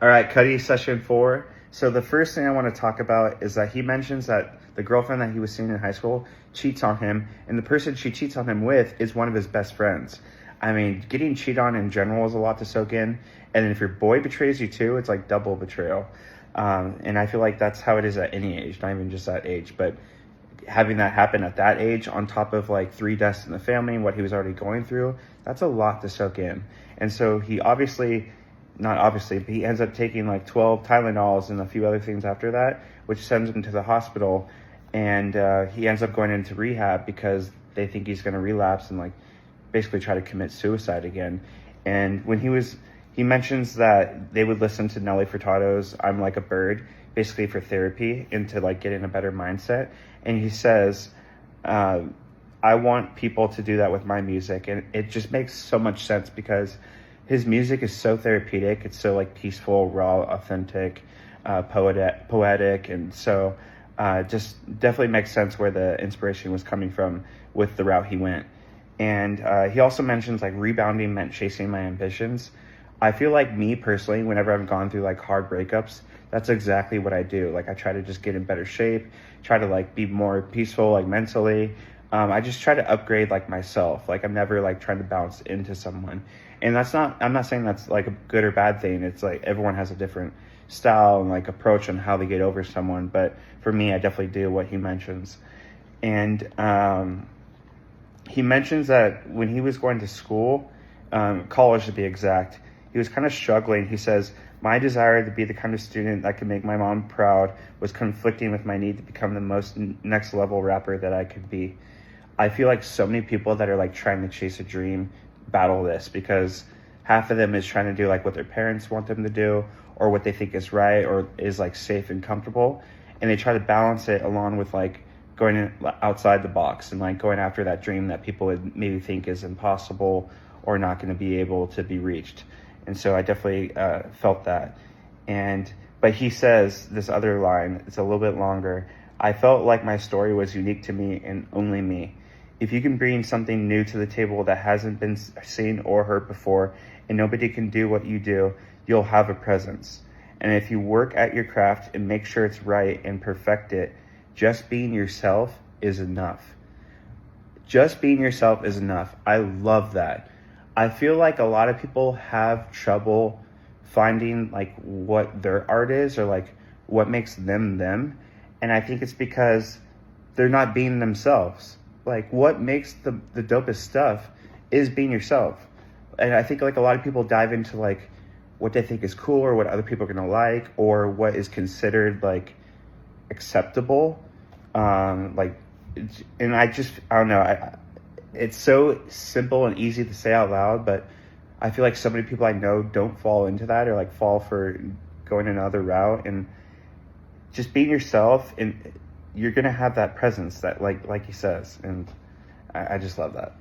All right, Cudi, session 4. So the first thing I want to talk about is that he mentions that the girlfriend that he was seeing in high school cheats on him, and the person she cheats on him with is one of his best friends. I mean, getting cheated on in general is a lot to soak in, and then if your boy betrays you too, it's like double betrayal. And I feel like that's how it is at any age, not even just that age, but having that happen at that age on top of like 3 deaths in the family and what he was already going through, that's a lot to soak in. And so he not obviously, but he ends up taking like 12 Tylenols and a few other things after that, which sends him to the hospital. And he ends up going into rehab because they think he's going to relapse and like basically try to commit suicide again. And when he mentions that they would listen to Nelly Furtado's I'm Like a Bird, basically for therapy and to like get in a better mindset. And he says, I want people to do that with my music. And it just makes so much sense because his music is so therapeutic. It's so like peaceful, raw, authentic, poetic. And so just definitely makes sense where the inspiration was coming from with the route he went. And he also mentions like rebounding meant chasing my ambitions. I feel like me personally, whenever I've gone through like hard breakups, that's exactly what I do. Like I try to just get in better shape, try to like be more peaceful, like mentally. I just try to upgrade like myself. Like I'm never like trying to bounce into someone. And I'm not saying that's like a good or bad thing. It's like everyone has a different style and like approach on how they get over someone. But for me, I definitely do what he mentions. And he mentions that when he was going to school, college to be exact, he was kind of struggling. He says, my desire to be the kind of student that could make my mom proud was conflicting with my need to become the most next level rapper that I could be. I feel like so many people that are like trying to chase a dream battle this because half of them is trying to do like what their parents want them to do or what they think is right or is like safe and comfortable. And they try to balance it along with like going outside the box and like going after that dream that people would maybe think is impossible or not going to be able to be reached. And so I definitely felt that. But he says this other line, it's a little bit longer. I felt like my story was unique to me and only me. If you can bring something new to the table that hasn't been seen or heard before, and nobody can do what you do, you'll have a presence. And if you work at your craft and make sure it's right and perfect it, just being yourself is enough. Just being yourself is enough. I love that. I feel like a lot of people have trouble finding like what their art is or like what makes them them. And I think it's because they're not being themselves. Like what makes the dopest stuff is being yourself. And I think like a lot of people dive into like what they think is cool or what other people are going to like or what is considered like acceptable. And I don't know. It's so simple and easy to say out loud, but I feel like so many people I know don't fall into that or like fall for going another route. And just being yourself, and you're gonna have that presence that like he says, and I just love that.